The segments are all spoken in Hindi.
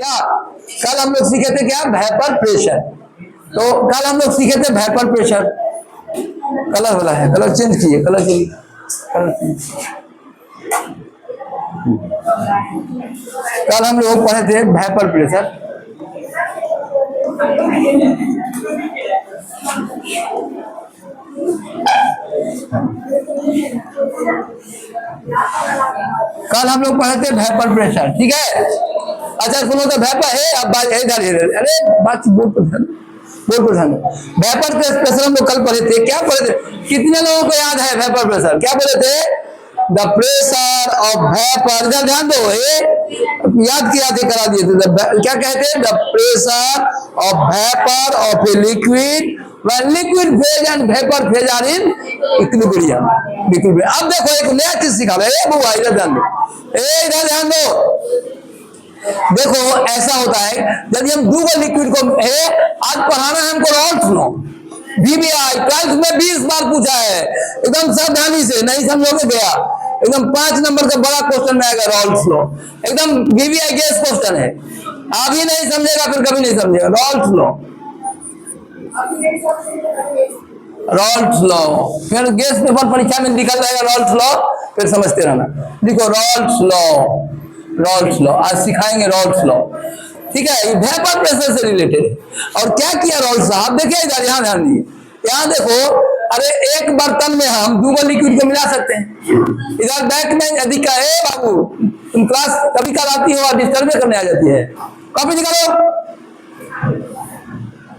क्या कल हम लोग सीखे थे क्या? Vapour pressure. तो कल हम लोग सीखे थे वेपर प्रेशर। कलर वाला है, कलर चेंज कीजिए, कलर चेंज, कलर चेंज। कल हम लोग पढ़े थे वेपर प्रेशर। कल हम लोग पढ़े थे वेपर प्रेशर, ठीक है। अच्छा सुनो, तो वेपर है, अब अरे बात बोर्ड पर ध्यान, बोर्ड पर ध्यान। वेपर प्रेशर हम लोग कल पढ़े थे, क्या पढ़े थे? कितने लोगों को याद है वेपर प्रेशर? क्या बोले थे? द प्रेशर ऑफ वेपर, ध्यान दो, ये याद किया थे, करा दिए थे। क्या कहते हैं? The pressure of vapour of a liquid when liquid phase and vapor phase are in equilibrium। अब देखो एक नया चीज सिखा रहे हैं, बुआ इधर ध्यान दो, इधर ध्यान दो। देखो ऐसा होता है यदि हम दो लिक्विड को आज पढ़ाना है हमको रॉल्स लॉ, VBI 12th में 20 बार पूछा है, एकदम सावधानी से, नहीं समझोगे गया। एकदम 5 नंबर का बड़ा क्वेश्चन में आएगा रॉल्स लॉ, एकदम VBI गेस क्वेश्चन है। अभी नहीं समझेगा फिर कभी नहीं समझेगा। रॉल्स लॉ, रॉल्स लॉ, फिर गेस पेपर परीक्षा में निकल जाएगा रॉल्स लॉ, फिर समझते रहना। देखो रॉल्स लॉ, रॉल्स लॉ आज सिखाएंगे रॉल्स लॉ, ठीक है। ये वेपर प्रेशर से रिलेटेड है। और क्या किया रॉल्स साहब? देखिए इधर, यहाँ ध्यान दीजिए, यहाँ देखो। अरे एक बर्तन में हम दो लिक्विड को मिला सकते हैं। इधर बैक में यदि कहे बाबू तुम क्लास कभी कल आती हो और डिस्टर्ब करने आ जाती है, कॉपी निकालो।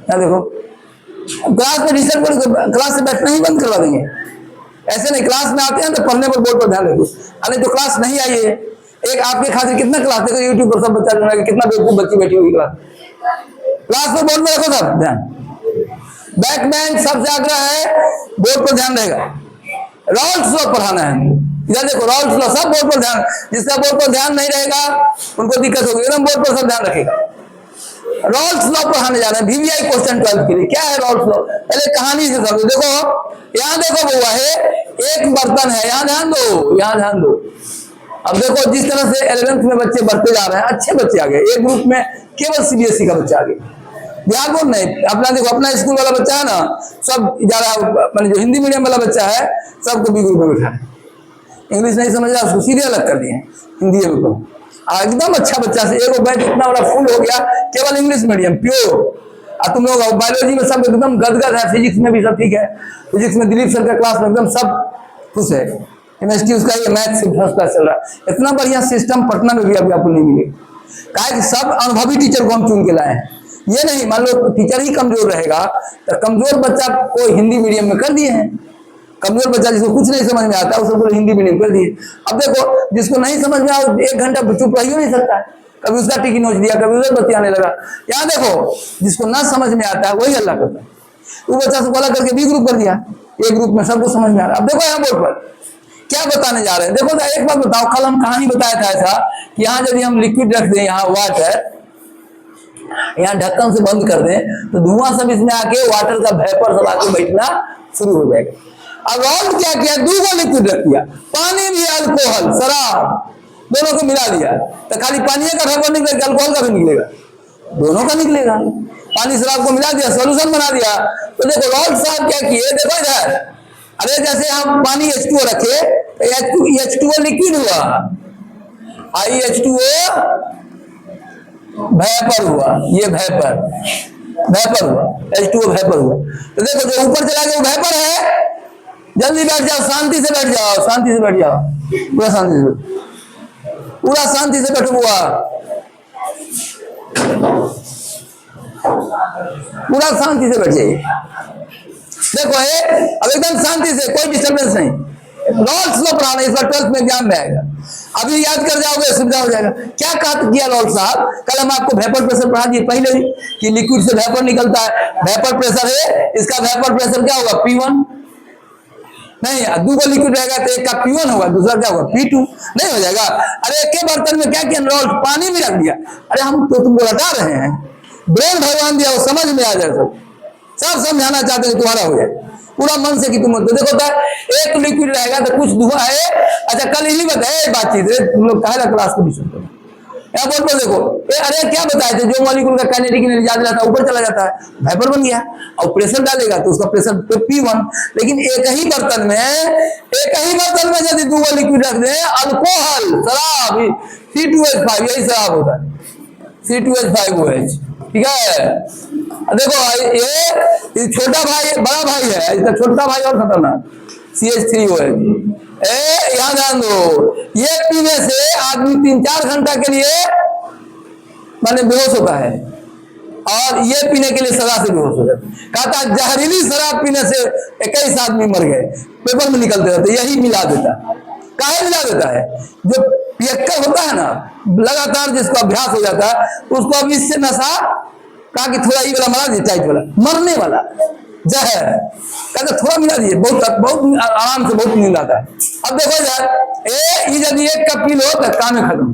क्या देखो क्लास में डिस्टर्ब कर, क्लास से बैठना ही बंद करवा देंगे। ऐसे नहीं, क्लास में आते हैं तो पढ़ने पर बोर्ड पर ध्यान रखो। अरे तो क्लास नहीं आई है, एक आपके खातिर कितना क्लास देखो यूट्यूब पर सब बच्चा जो है कितना बेवकूफ बच्ची बैठी हुई क्लास, क्लास पर बोर्ड में रखो सब ध्यान। बैक बेंच सबसे आग्रह है बोर्ड पर ध्यान रहेगा। रॉल्स लॉ पढ़ाना है, इधर देखो रॉल्स लॉ, सब बोर्ड पर ध्यान। जिसका बोर्ड पर ध्यान नहीं रहेगा उनको दिक्कत होगी, एकदम बोर्ड पर सब ध्यान रखेगा। रॉल्स लॉ पढ़ाने जा रहे हैं, VBI क्वेश्चन 12 के लिए। क्या है रॉल्स लॉ? पहले कहानी से समझो। देखो यहाँ देखो बुआ है, एक बर्तन है, यहाँ ध्यान दो, यहाँ ध्यान दो। अब देखो जिस तरह से 11th में बच्चे बढ़ते जा रहे हैं, अच्छे बच्चे आ गए। एक ग्रुप में केवल CBSE का बच्चा आ गया, ध्यान बोल नहीं। अपना देखो, अपना स्कूल वाला बच्चा है ना, सब जा रहा, मान जो हिंदी मीडियम वाला बच्चा है सबको B ग्रुप में बैठा है। इंग्लिश नहीं समझ रहा उसको सीधे अलग कर दिए, हिंदी में एकदम अच्छा बच्चा से एक बैच इतना बड़ा फुल हो गया, केवल इंग्लिश मीडियम प्योर। और तुम लोग बायोलॉजी में सब एकदम गदगद है, फिजिक्स में भी सब ठीक है। फिजिक्स में दिलीप सर का क्लास में एकदम सब खुश है। केमिस्ट्री उसका ये मैथ से फर्स्ट क्लास चल रहा है। इतना बढ़िया सिस्टम पटना में भी अभी आपको नहीं मिलेगा। कहा कि सब अनुभवी टीचर को हम चुन के लाए हैं। ये नहीं मान लो टीचर ही कमजोर रहेगा तो कमजोर बच्चा को हिंदी मीडियम में कर दिए हैं। कमजोर बच्चा जिसको कुछ नहीं समझ में आता है उसको हिंदी मीडियम कर दिए। अब देखो जिसको नहीं समझ में आओ 1 घंटा चुप रह ही नहीं सकता है, कभी उसका टिकी नोच दिया, कभी उधर बत्ती आने लगा। यहाँ देखो जिसको ना समझ में आता है वही हल्ला करता है। वो बच्चा से अलग करके B ग्रुप कर दिया, A ग्रुप में सबको समझ में आ रहा है। अब देखो यहाँ बोर्ड पर क्या बताने जा रहे हैं। देखो एक बात बताओ, कल हम कहानी बताया था ऐसा कि यहाँ यदि हम लिक्विड रख दें, यहाँ वाटर, यहाँ ढक्कन से बंद कर दें तो धुआं सब इसमें आके वाटर का वेपर सब आके बैठना शुरू हो जाएगा। अब रॉल्स क्या किया, 2 लिक्विड रख दिया, पानी भी अल्कोहल शराब दोनों को मिला दिया, तो खाली पानी का वेपर निकलेगा, अल्कोहल का भी निकलेगा, दोनों का निकलेगा। पानी शराब को मिला दिया, सोल्यूशन बना दिया। तो देखो रॉल्स साहब क्या किए, देखो इधर, अरे जैसे हम पानी H2O रखे, H2O लिक्विड हुआ, H2O वेपर हुआ, ये वेपर हुआ, H2O वेपर हुआ। तो देखो जो ऊपर चला गया वो वेपर है। जल्दी बैठ जाओ, शांति से बैठ जाओ, शांति से बैठ जाओ, पूरा शांति से, पूरा शांति से बैठो बुआ, पूरा शांति से बैठ जाइए। देखो अब एकदम शांति से, कोई डिस्टर्बेंस नहीं। रॉल्स लॉ पढ़ाना इस बार 12th में एग्जाम में आएगा, अभी याद कर जाओगे सुविधा हो जाएगा। क्या किया रॉल्स साहब, कल हम आपको वेपर प्रेशर पढ़ा दिए पहले ही कि लिक्विड से वेपर निकलता है, वेपर प्रेशर है, इसका वेपर प्रेशर क्या होगा, P1 नहीं, 2 लिक्विड रहेगा तो एक का P1 होगा, दूसरा क्या होगा, P2 नहीं हो जाएगा। अरे एक के बर्तन में क्या किया रॉल्स, पानी भी रख दिया। अरे हम तो तुमको रटा रहे हैं, ब्रेन भगवान दिया वो समझ में आ जाए, सब समझाना चाहते हैं तुम्हारा हो जाए पूरा मन से कि तुम तो देखो तो एक लिक्विड रहेगा तो कुछ धुआं है। अच्छा कल इन्हीं बताए बातचीत, तुम लोग कहा क्लास को नहीं सुनते, यहाँ बोर्ड पर देखो, अरे क्या बताए थे, जो मॉलिक्यूल का काइनेटिक एनर्जी ज्यादा रहता है ऊपर चला जाता है, वेपर बन गया। और प्रेशर डालेगा तो उसका प्रेशर P1। लेकिन एक ही बर्तन में यदि दो लिक्विड रख दे, अल्कोहल शराब C2H5, यही शराब होता है C2H5OH, ठीक है। देखो ये छोटा भाई बड़ा भाई है, इसका छोटा भाई और खतरनाक CH3OH। यहाँ ध्यान दो, ये पीने से आदमी 3-4 घंटा के लिए माने बेहोश होता है, और ये पीने के लिए सदा से बेहोश हो जाता है। कहता जहरीली शराब पीने से 21 आदमी मर गए, पेपर में निकलते रहते, यही मिला देता। काहे मिला देता है? जो पियक्कर होता है ना, लगातार जिसको अभ्यास हो जाता है, उसको अब इससे नशा कहा कि थोड़ा ये वाला मिला दिए, टाइट वाला, मरने वाला जहर, कहते थोड़ा मिला दिए, बहुत आराम से बहुत नींद आता है। अब देखो यार, यदि 1 कप पी लो तो काम में खत्म,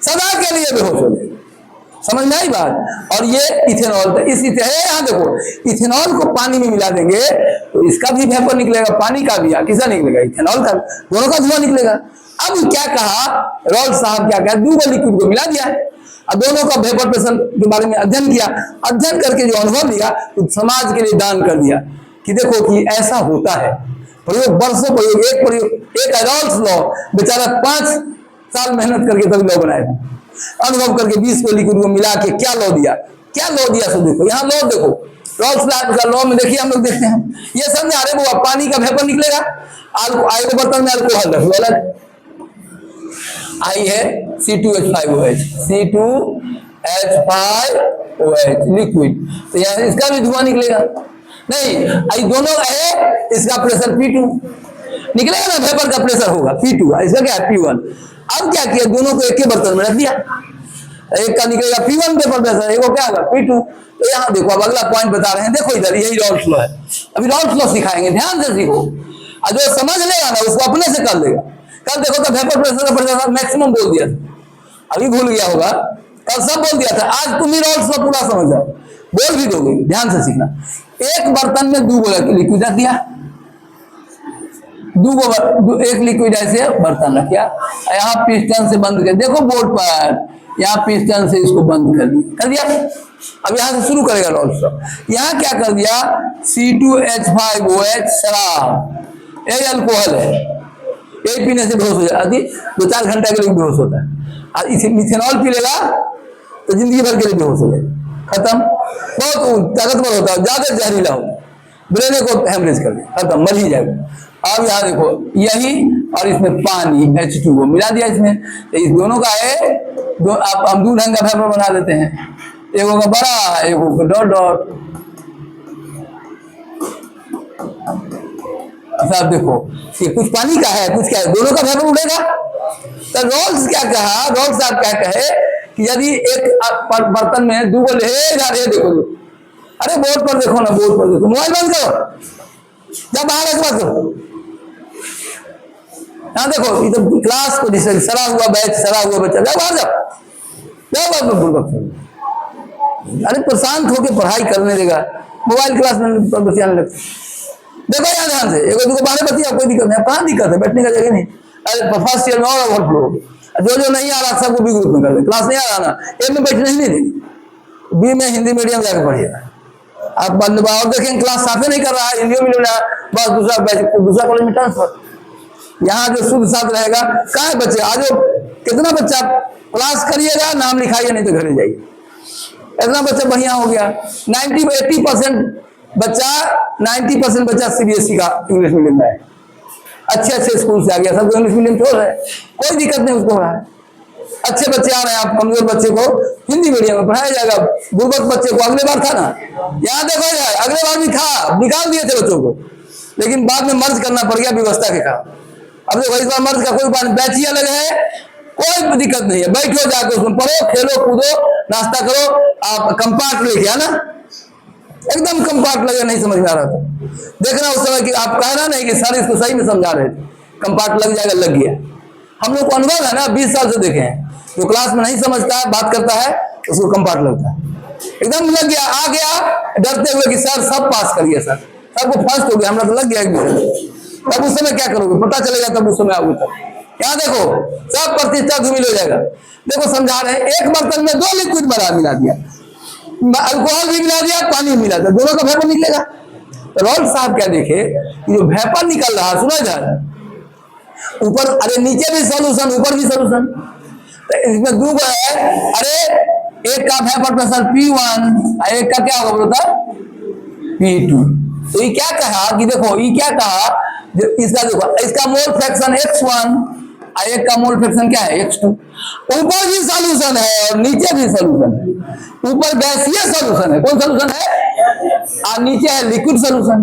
सदा के लिए बेहोश हो जाए। समझ में आई बात? और ये इथेनॉल, यहाँ देखो, इथेनॉल को पानी में मिला देंगे तो इसका भी वेपर निकलेगा, पानी का भी, किसका निकलेगा? इथेनॉल का, दोनों का धुआं निकलेगा। अब क्या कहा रॉल्स साहब, क्या कहा, 2 लिक्विड को मिला दिया, अब दोनों का वेपर प्रेशर के बारे में अध्ययन किया, अध्ययन करके जो अनुभव लिया तो समाज के लिए दान कर दिया कि देखो कि ऐसा होता है। प्रयोग, वर्षों प्रयोग, एक रॉल्स लॉ, बेचारा 5 साल मेहनत करके तभी लॉ बनाया, अनुभव करके 20 को लिक्विड को मिला के क्या लॉ दिया सो देखो, यहाँ लॉ देखो, रॉल्स का लॉ में देखिए, हम लोग देखते हैं ये समझे, अरे वो पानी का वेपर निकलेगा, आगे बर्तन में अल्कोहल रख लो, आई है C2H5OH, C2H5OH लिक्विड, तो यहाँ इसका भी धुआं निकलेगा नहीं, आई दोनों है, इसका प्रेशर P2 निकलेगा ना, वेपर का प्रेशर होगा P2, इसका क्या है P1। अब क्या किया, दोनों को एक ही बर्तन में रख दिया, एक का निकलेगा P1 वेपर प्रेशर, एक को क्या होगा P2। तो यहाँ देखो, अब अगला पॉइंट बता रहे हैं, देखो इधर यही रॉल्स लॉ है, अभी रॉल्स लॉ सिखाएंगे, ध्यान से सीखो, और जो समझ लेगा ना उसको अपने से कर लेगा। कल देखो तो वेपर प्रेशर का प्रेशर मैक्सिमम बोल दिया था, अभी भूल गया होगा, कल सब बोल दिया था, आज तुम ही रॉल्स लॉ पूरा समझ जाओ, बोल भी दोगे, ध्यान से सीखना। एक बर्तन में 2 लिक्विड रख दिया, 1 लिक्विड ऐसे बर्तन रख दिया, यहाँ पिस्टन से बंद कर, देखो बोर्ड पर, यहाँ पिस्टन से इसको बंद कर दिया। अब यहाँ से शुरू करेगा रॉल्स लॉ, यहाँ क्या कर दिया, C2H5OH शराब, यही अल्कोहल है, यही पीने से बेहोश हो जाता है, 2-4 घंटा के लिए बेहोश होता है। और इथेनॉल पी लेगा तो जिंदगी भर के लिए बेहोश हो जाएगा, खत्म। बहुत ताकतवर होता है, ज्यादा जहरीला होता है, ब्रेन को हेमरेज कर दे, खत्म, मर ही जाएगा। अब यहाँ देखो, यही और इसमें पानी H2O मिला दिया इसमें, तो इस दोनों का है आप हम 2 ढंग का वेपर बना देते हैं, एक होगा बड़ा, एक होगा डॉट डॉट। अच्छा देखो, ये कुछ पानी का है, कुछ क्या है, दोनों का वेपर उड़ेगा। तो रॉल्स क्या कहा, रॉल्स साहब क्या कहे कि यदि एक बर्तन में 2 लेगा, देखो, अरे बोर्ड पर देखो ना, बोर्ड पर देखो, मोबाइल बंद करो, जब बाहर एक बात करो, यहाँ देखो, इधर क्लास को जिसे सरा हुआ बैच, सरा हुआ बच्चा, जाओ बाहर जाओ, अरे प्रशांत होकर पढ़ाई करने देगा, मोबाइल क्लास में बतियाने लगता। देखो यहाँ ध्यान से, एक दूसरे बाहर बतिया, कोई दिक्कत नहीं, कहाँ दिक्कत है, बैठने का जगह नहीं। अरे फर्स्ट ईयर में और ओवरफ्लो, जो नहीं आ रहा सबको बी ग्रुप में कर दे, क्लास नहीं आ रहा ना, ए में बैठने ही नहीं देंगे, बी में हिंदी मीडियम जाकर पढ़िएगा आप, और देखेंगे क्लास साफे नहीं कर रहा है, हिंदी मीडियम बस दूसरा कॉलेज में ट्रांसफर। यहाँ जो शुद्ध साथ रहेगा, कहाँ है बच्चे, आज कितना बच्चा क्लास करिएगा, नाम लिखाइए, नहीं तो घर जाइए, इतना बच्चा बढ़िया हो गया। 80% बच्चा CBSE का इंग्लिश मीडियम में है, अच्छे स्कूल से आ गया, सबको इंग्लिश मीडियम छोड़ रहे हैं, कोई दिक्कत नहीं उसको हो रहा है। अच्छे बच्चे आ रहे हैं, आप कमजोर बच्चे को हिंदी मीडियम में पढ़ाया जाएगा, गुर्बत बच्चे को अगले बार था ना, यहाँ देखो यार, अगले बार भी था, निकाल दिए थे बच्चों को, लेकिन बाद में मर्ज करना पड़ गया व्यवस्था के कारण। अब देखो इस बार मर्ज का कोई बैच ही अलग है, कोई दिक्कत नहीं है, बैठो जाकर उसमें पढ़ो, खेलो कूदो, नाश्ता करो, आप कंपार्ट लेके आना, एकदम कंपार्ट लगे, नहीं समझ में आ रहा था, देखना उस समय कि आप कहना नहीं कि सर इसको सही में समझा रहे थे, कंपार्ट लग जाएगा, लग गया। हम लोग को अनुभव है ना, 20 साल से देखे हैं, जो क्लास में नहीं समझता है, बात करता है, उसको कंपार्ट लगता है, एकदम लग गया, आ गया डरते हुए कि सर सब पास कर गया, सर सबको फर्स्ट हो गया, हमरा तो लग गया। तब उस समय क्या करोगे, पता चलेगा तब उस समय आओगे, तब यहाँ देखो सब प्रतिष्ठा धूमिल हो जाएगा। देखो समझा रहे हैं, एक बर्तन में 2 लिक्विड मिला दिया, अल्कोहल भी मिला दिया, पानी भी मिला दिया, दोनों का वेपर निकलेगा। रॉल्ट साहब क्या देखे, जो वेपर निकल रहा, सुना जाए ऊपर, अरे नीचे भी सॉल्यूशन ऊपर भी सॉल्यूशन, तो इसमें 2 है। अरे एक का वेपर प्रेशर P1, एक का क्या होगा बोलता P2। तो ये क्या कहा कि देखो, ये क्या कहा, जो इसका देखो, इसका मोल फ्रैक्शन X1 और एक का मोल फ्रैक्शन क्या है X2। ऊपर भी सॉल्यूशन है और नीचे भी सॉल्यूशन है। ऊपर गैसीय सॉल्यूशन है, कौन सॉल्यूशन है, और नीचे है लिक्विड सॉल्यूशन,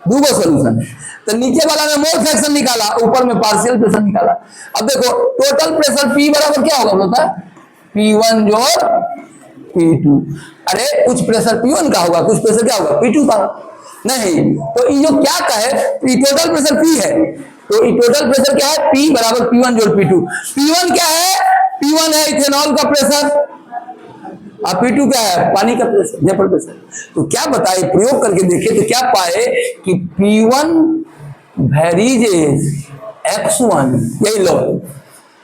2 सॉल्यूशन है। तो नीचे वाला में मोल फ्रैक्शन निकाला, ऊपर में पार्शियल प्रेशर निकाला। अब देखो टोटल प्रेशर P बराबर क्या होगा बोलता है, P1 जोड़ P2। अरे कुछ प्रेशर P1 का होगा, कुछ प्रेशर क्या होगा P2 का, नहीं। तो ये जो क्या कहे, टोटल प्रेशर P है, तो टोटल प्रेशर क्या है, P बराबर P1 जोड़ P2। P1 क्या है, P1 है इथेनॉल का प्रेशर, और P2 क्या है, पानी का प्रेशर, वेपर प्रेशर। तो क्या बताए, प्रयोग करके देखे तो क्या पाए कि P1 वेरीज X1, यही लो,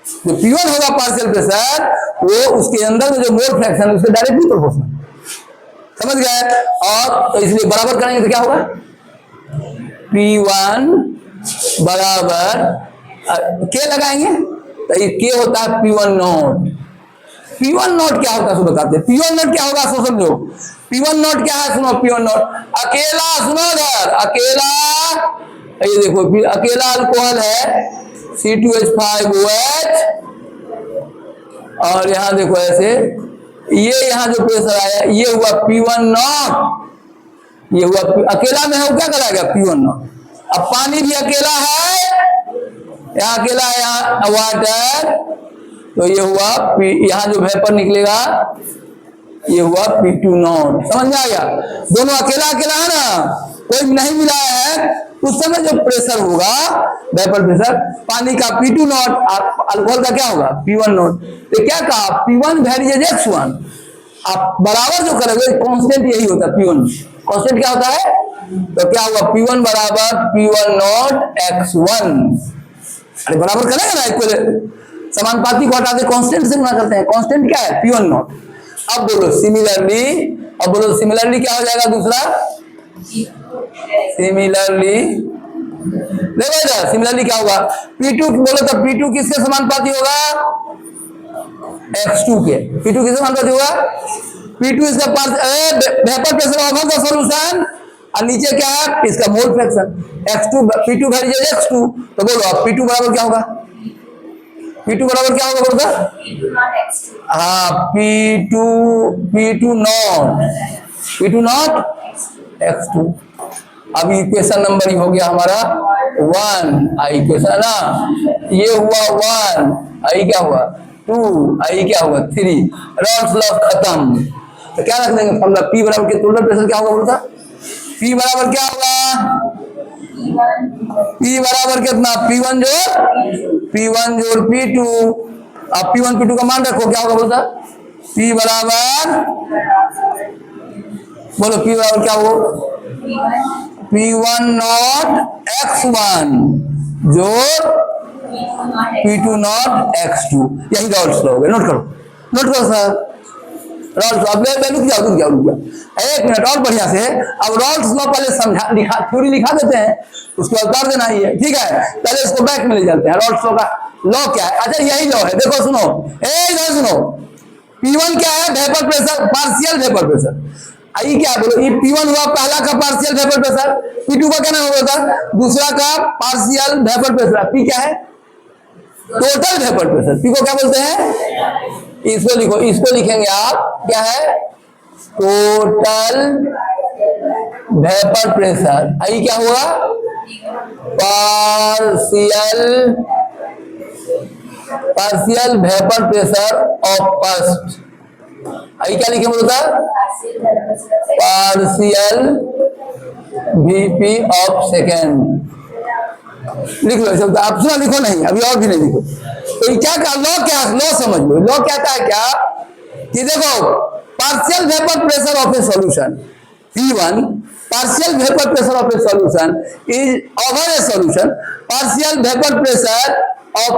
जो P1 होगा पार्शियल प्रेशर, वो उसके अंदर में जो मोल फ्रैक्शन है उसके डायरेक्टली प्रोपोर्शनल, समझ गए। और तो इसलिए बराबर करेंगे तो क्या होगा, P1 बराबर के लगाएंगे, तो ये के होता है P1 नॉट। P1 नॉट क्या होता है सो बताते हैं, P1 नॉट क्या होगा सो समझो। P1 नॉट क्या है, सुनो P1 नॉट, अकेला, सुनो इधर, अकेला, ये देखो अकेला अल्कोहल है C2H5OH, और यहां देखो ऐसे, ये यहां जो प्रेशर आया ये हुआ P1 नॉट, ये हुआ अकेला में है, वो क्या कराएगा P1 नॉट। अब पानी भी अकेला है, यहाँ अकेला है, यहाँ वाटर, तो ये हुआ यहाँ जो वेपर निकलेगा ये हुआ P2 नॉट, समझ में आ गया। दोनों अकेला अकेला है ना, कोई नहीं मिला है, उस समय जो प्रेशर होगा वेपर प्रेशर, पानी का P2 नॉट, अल्कोहल का क्या होगा P1 नॉट। तो क्या कहा, P1 वेरीज X1, आप बराबर जो करोगे कांस्टेंट यही होता है, P1 कांस्टेंट क्या होता है, तो क्या होगा P1 बराबर P1 नॉट X1। अरे बराबर करेंगे ना, इक्वल समानुपाती को हटा के कांस्टेंट से गुणा करते हैं, कांस्टेंट क्या है P1 नॉट। अब बोलो सिमिलरली, अब बोलो सिमिलरली क्या हो जाएगा दूसरा, सिमिलरली देखो इधर, सिमिलरली क्या होगा P2, बोलो तो P2 किसके समानुपाती होगा, X2 के। P2 किसके समानुपाती होगा, P2 इसका vapour pressure of the solution, और नीचे क्या है इसका mole fraction X2, P2 varies X2। तो बोलो अब P2 बराबर क्या होगा, P2 बराबर क्या होगा बोलता, हाँ P2 नॉट X2। अब इक्वेशन नंबर ही हो गया हमारा 1, आई इक्वेशन ना, ये हुआ 1, आई क्या हुआ 2, आई क्या हुआ 3, रॉल्स लॉ खत्म। तो क्या रख देंगे फॉर्मूला, P बराबर के टोटल प्रेशर क्या होगा बोलता, P बराबर क्या होगा, P बराबर कितना, P1 जोड़ P2। अब P1 P2 का मान रखो, क्या होगा बोलता, P बराबर, बोलो P बराबर क्या होगा, P1 नॉट X1 जोड़ P2 नॉट X2, यही रॉल्स लॉ हो गया। नोट करो सर, रॉल्स लॉ, रुक जाओ एक मिनट और बढ़िया से। अब रॉल्स लॉ पहले समझा, लिखा, थ्योरी लिखा देते हैं, उसके बाद उतार देना ही है, ठीक है। पहले इसको बैक में ले जाते हैं, रॉल्स लॉ का लॉ क्या है, अच्छा यही लॉ है, देखो सुनो, इधर सुनो, P1 क्या है, vapour pressure, partial vapour pressure, I क्या बोलो, ये P1 हुआ पहला का पार्शियल वेपर प्रेशर, P2 का क्या नाम होगा, दूसरा का पार्शियल वेपर प्रेशर, P क्या है, टोटल वेपर प्रेशर, P को क्या बोलते हैं, इसको लिखो, इसको लिखेंगे आप, क्या है टोटल वेपर प्रेशर, आई क्या हुआ partial vapour pressure of first, I क्या लिखे बोलता, पार्शियल VP ऑफ सेकेंड, लिख लो शब्द, आप सुना लिखो नहीं, अभी और भी नहीं लिखो। तो क्या का लॉ, क्या लॉ समझ लो, लॉ कहता है क्या कि देखो partial vapour pressure of A solution P1, partial vapour pressure of A solution is over A solution, partial vapour pressure of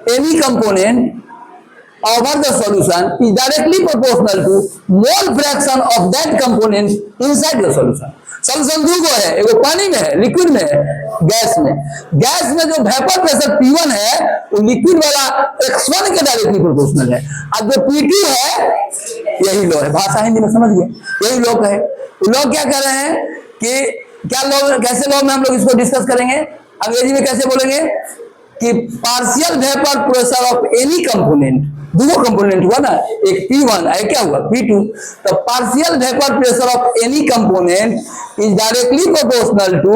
any component over the solution is directly proportional to mole fraction of that component inside the solution. Solution दो गो है, एगो पानी में है, लिक्विड में है, गैस में। गैस में जो वेपर प्रेशर P1 है वो लिक्विड वाला X1 के डायरेक्टली प्रोपोर्शनल है, और जो P2 है यही लॉ है, भाषा हिंदी में समझ गए, यही लॉ है। लॉ क्या कह रहे हैं कि क्या लॉ, कैसे लॉ में हम लोग इसको डिस्कस करेंगे, अंग्रेजी में कैसे बोलेंगे कि partial vapour pressure of any component, दो कंपोनेंट हुआ ना, एक P1 है, क्या हुआ P2, तो partial vapour pressure of any component is directly proportional to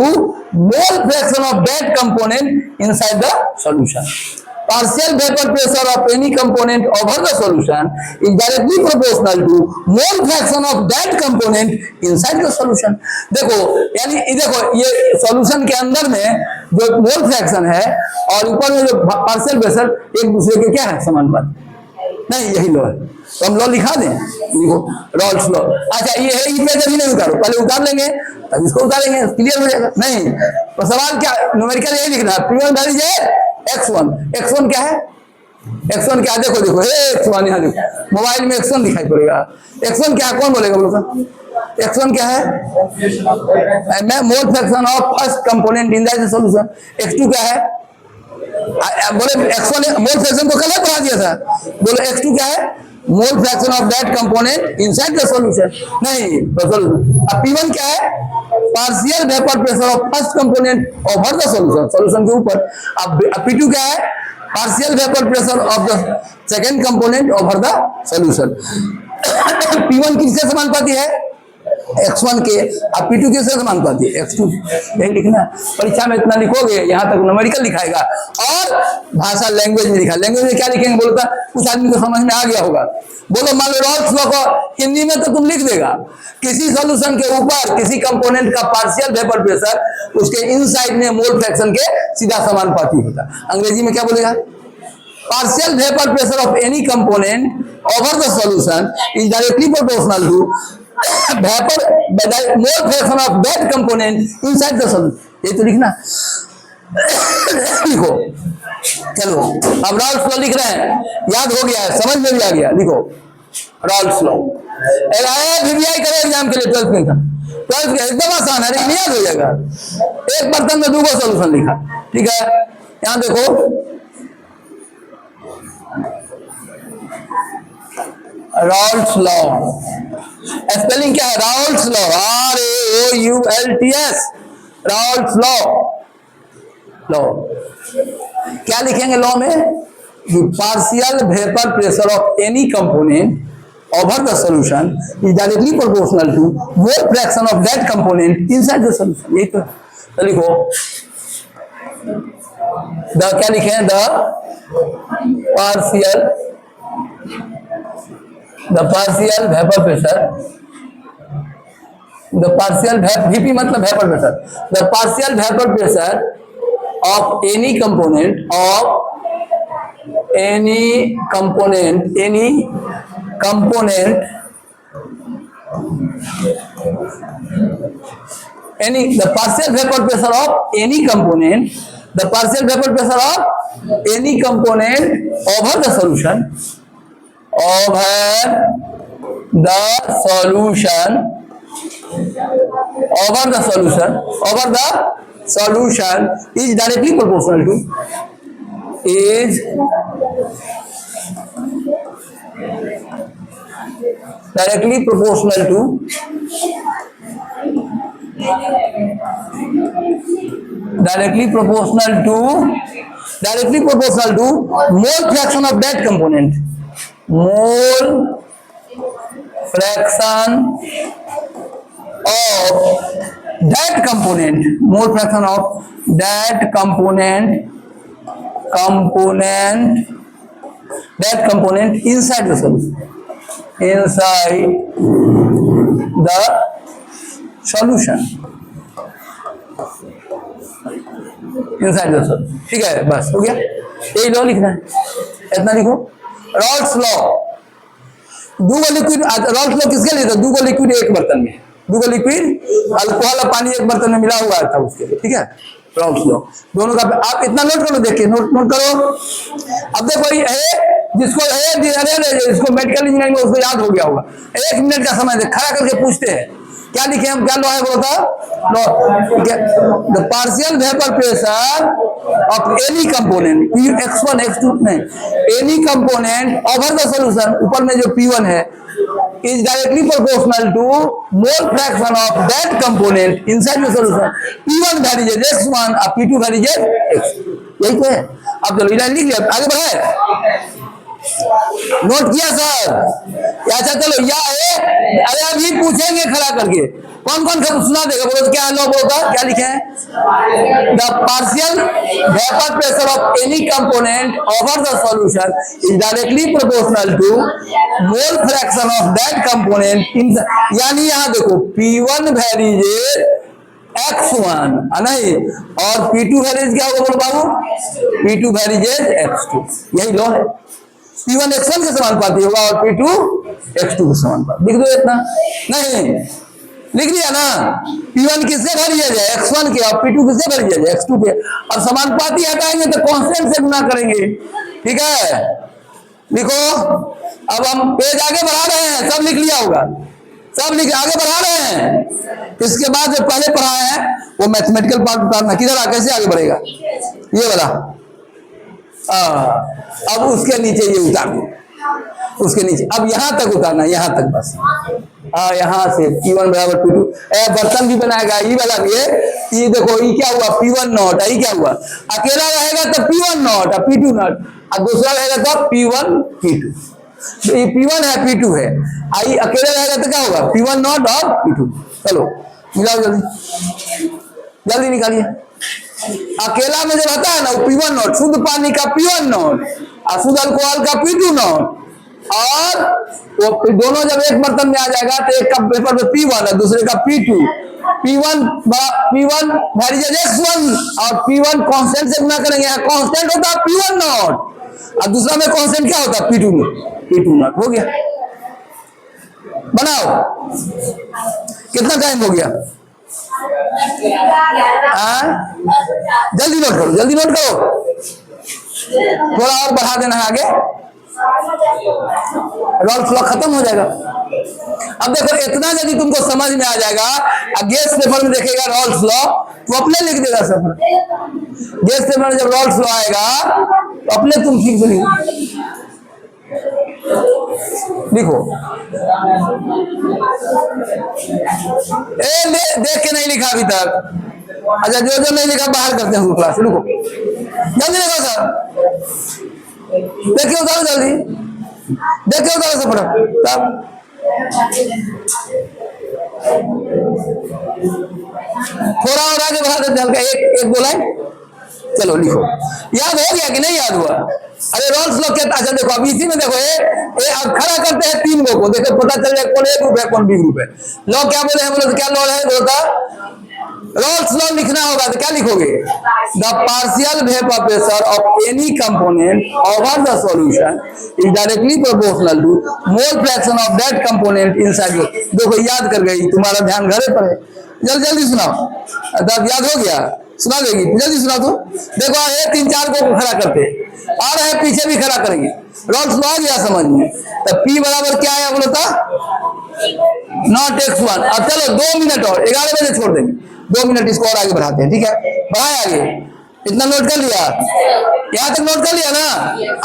mole fraction of that component inside the solution. Partial vapour pressure of any component over the solution is directly proportional to mole fraction of that component inside the solution. देखो यानी देखो ये सॉल्यूशन के अंदर में जो मोल फ्रैक्शन है और ऊपर में जो पार्शियल प्रेशर एक दूसरे के क्या है, समानुपाती नहीं, यही लॉ है। तो हम लॉ लिखा दें, लिखो रॉल्स लॉ। अच्छा ये है, इस अभी नहीं उतारो, पहले उतार लेंगे तब इसको उतारेंगे, क्लियर हो जाएगा। नहीं तो सवाल क्या, न्यूमेरिकल यही लिखना है, P1 वैल्यू है X1, X1 क्या है, X1 क्या, देखो देखो X1 यहाँ देखो, मोबाइल में X1 दिखाई पड़ेगा। X1 क्या है, कौन बोलेगा बोलो सर, X1 क्या है, मैं मोल fraction of first component in the solution. X2 क्या है, बोले X1 मोल फ्रैक्शन को कल पढ़ा दिया था, बोले X2 क्या है, मोल fraction of that component inside the solution. नहीं तो अब P1 क्या है, partial vapour pressure of first component over the solution, solution के ऊपर। अब P2 क्या है, partial vapour pressure of the second component over the solution. P1 किससे समानुपाती है, X1 के, अब P2 किससे समानुपाती है, X2। यही लिखना, परीक्षा में इतना लिखोगे, यहाँ तक न्यूमेरिकल लिखाएगा और भाषा लैंग्वेज में लिखा। लैंग्वेज में क्या लिखेंगे बोलता, कुछ आदमी को समझ में आ गया होगा, बोलो मान लो रॉल्स लॉ को हिंदी में तो तुम लिख देगा, किसी सॉल्यूशन के ऊपर किसी कंपोनेंट का पार्शियल वेपर प्रेशर उसके इनसाइड में मोल फ्रैक्शन के सीधा समानुपाती होता। अंग्रेजी में क्या बोलेगा, partial vapor pressure of any component over the solution is directly proportional to vapor mole fraction of that component inside the solution। ये तो लिखना लिखो। चलो अब रॉल्स लॉ लिख रहे हैं, याद हो गया है, समझ में भी आ गया, लिखो रॉल्स लॉ। VVI करो एग्जाम के लिए 12th में, 12th के एकदम आसान है, लेकिन याद हो जाएगा। एक बर्तन में 2 सॉल्यूशन लिखा, ठीक है, यहाँ देखो रॉल्स लॉ, स्पेलिंग क्या है, Raoult's law, RAOULTS, Raoult's law. Law क्या लिखेंगे लॉ में, partial vapour pressure of any component over the solution is directly proportional to mole fraction of that component inside the solution. यही तो लिखो, द क्या लिखे, the partial vapour pressure, the partial VP मतलब vapour pressure, the partial vapour pressure of any component the partial vapor pressure of any component, the partial vapor pressure of any component over the solution is directly proportional to mole fraction of that component, mole fraction of that component inside the solution, ठीक है, बस हो गया, यही लॉ लिखना है, इतना लिखो। Rawls law, 2 liquid, Rawls law किसके लिए था, 2 लिक्विड एक बर्तन में, 2 लिक्विड अल्कोहल और पानी एक बर्तन में मिला हुआ था उसके लिए, ठीक है। रॉल्स लॉ दोनों का आप इतना नोट करो, देखिए नोट करो। अब देखो ये जिसको जिसको मेडिकल इंजीनियरिंग में उसको याद हो गया होगा, 1 मिनट का समय दे, खड़ा करके पूछते हैं क्या लिखे हम, क्या लॉ है बोलता the partial vapour pressure of any component x1 x2 नहीं, any component over the solution, ऊपर में जो P1 है is directly proportional to mole fraction of that component inside the solution. P1 varies as x1 और P2 varies as x2, यही तो है। अब चलो इधर लिख लिया, आगे बढ़ाए, नोट किया सर? अच्छा चलो या है, अरे अभी पूछेंगे खड़ा करके, कौन कौन सुना देगा, बोलो तो क्या लॉ बोलता, क्या लिखे हैं, the partial vapour pressure of any component over the solution is directly proportional to mole fraction of that component in, यानी यहाँ देखो P1 वेरीज x1 नहीं और P2 वेरीज क्या होगा बोलो बाबू, P2 वेरीज x2, यही लॉ है। P1 x1 के समानुपाती होगा और P2 x2 के समानुपाती, लिख दो इतना, नहीं लिख दिया ना, P1 किससे भरी जाए, x1 के, और P2 किससे भरी जाए, x2 के, और समानुपाती हटाएंगे तो कांस्टेंट से गुना करेंगे, ठीक है। लिखो, अब हम पेज आगे बढ़ा रहे हैं, सब लिख लिया होगा, सब लिख आगे बढ़ा रहे हैं। इसके बाद जो पहले पढ़ा है वो मैथमेटिकल पार्ट उतारना, किधर कैसे आगे बढ़ेगा, ये वाला, अब उसके नीचे ये उतार दो, उसके नीचे, अब यहां तक उतारना, यहां तक बस, यहां से P1 बराबर P2, बर्तन भी बनाएगा, ये वाला भी है, ये देखो ये क्या हुआ P1 नॉट, ये क्या हुआ, अकेला रहेगा तो P1 नॉट और P2 नॉट, और दूसरा रहेगा तो P1 P2, तो ये P1 है P2 है, आई अकेले रहेगा तो क्या होगा P1 नॉट और P2। चलो मिलाओ जल्दी, जल्दी निकालिए, अकेला में जो रहता है ना वो P1 नॉट, शुद्ध पानी का P1 नॉट और शुद्ध अल्कोहल का P2 नॉट, और वो दोनों जब एक बर्तन में आ जाएगा तो एक का पेपर में P1 है, दूसरे का P2, P1 वेरीज x1 और P1 कांस्टेंट से गुना करेंगे, कांस्टेंट होता है P1 नॉट और दूसरा में कांस्टेंट क्या होता है P2 नॉट, हो गया। बनाओ, कितना टाइम हो गया, जल्दी नोट करो, जल्दी नोट करो, थोड़ा और बढ़ा देना है आगे, रॉल्स लॉ खत्म हो जाएगा। अब देखो इतना यदि तुमको समझ में आ जाएगा, गेस पेपर में देखेगा रॉल्स लॉ तो अपने लिख देगा सफर, गेस पेपर में जब रॉल्स लॉ आएगा तो अपने तुम सीख दोगे, लिखो, देख के नहीं लिखा अभी तक, अच्छा जो नहीं लिखा बाहर करते हैं क्लास, लिखो जल्दी लिखो सर, देखिए उतारो जल्दी, देखिए उतारो से पढ़ो तब, थोड़ा और आगे बढ़ा देते हल्का, एक दो लाइन, चलो लिखो, याद हो गया कि नहीं याद हुआ, अरे रॉल्स लॉ क्या, अच्छा देखो अब इसी में देखो अब खड़ा करते हैं 3 गो को, देखो पता चल जाए कौन A ग्रुप है कौन B ग्रुप है। लॉ क्या बोले हैं, बोले तो क्या लॉ है, बोलता रॉल्स लॉ लिखना होगा तो क्या लिखोगे, the partial vapour pressure of any component over the solution is directly proportional to mole fraction of that component inside. देखो याद कर गई, तुम्हारा ध्यान घरे पर है, जल्दी जल्दी सुनाओ, तब याद हो गया, सुना देगी, जल्दी सुना दो। देखो ये 3-4 को खड़ा करते आ रहे हैं, पीछे भी खड़ा करेंगे, रॉल्स लॉ आ गया समझ में, तो P बराबर क्या है बोलता नॉट x1। अब चलो 2 मिनट और, 11 बजे छोड़ देंगे, 2 मिनट इसको और आगे बढ़ाते हैं, ठीक है, बढ़ाए आगे, इतना नोट कर लिया, यहाँ तक नोट कर लिया ना,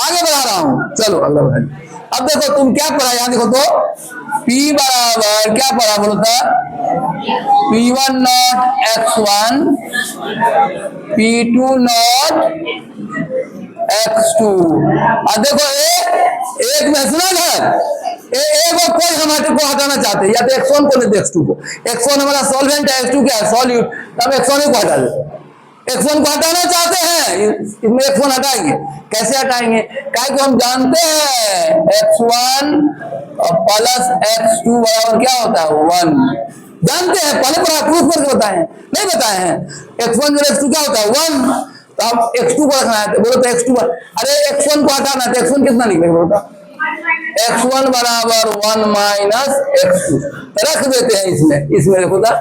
आगे बढ़ा रहा हूँ, चलो अगला बढ़ाइए। अब देखो तुम क्या पढ़ा, यहाँ देखो तो P बराबर क्या पढ़ा बोलता P1 not x1 P2 not x2। अब देखो एक में सुना ना, एक कोई हमारे को हटाना चाहते हैं, या तो x1 को नहीं तो x2 को, x1 हमारा सॉल्वेंट है, x2 क्या है सॉल्यूट, तब x1 को हटा देते, x1 को हटाना चाहते हैं, इसमें x1 हटाएंगे, कैसे हटाएंगे, क्या हम जानते हैं x1 प्लस x2 बराबर क्या होता है 1, जानते हैं, पहले पढ़ा प्रूफ करके बताए हैं, नहीं बताए हैं, x1 जो x2 क्या होता है 1, तो अब x2 को रखना है, बोलो तो x2, अरे x1 को हटाना है तो x1 कितना निकलेगा बोलता x1 बराबर 1 माइनस x2, रख देते हैं इसमें देखो था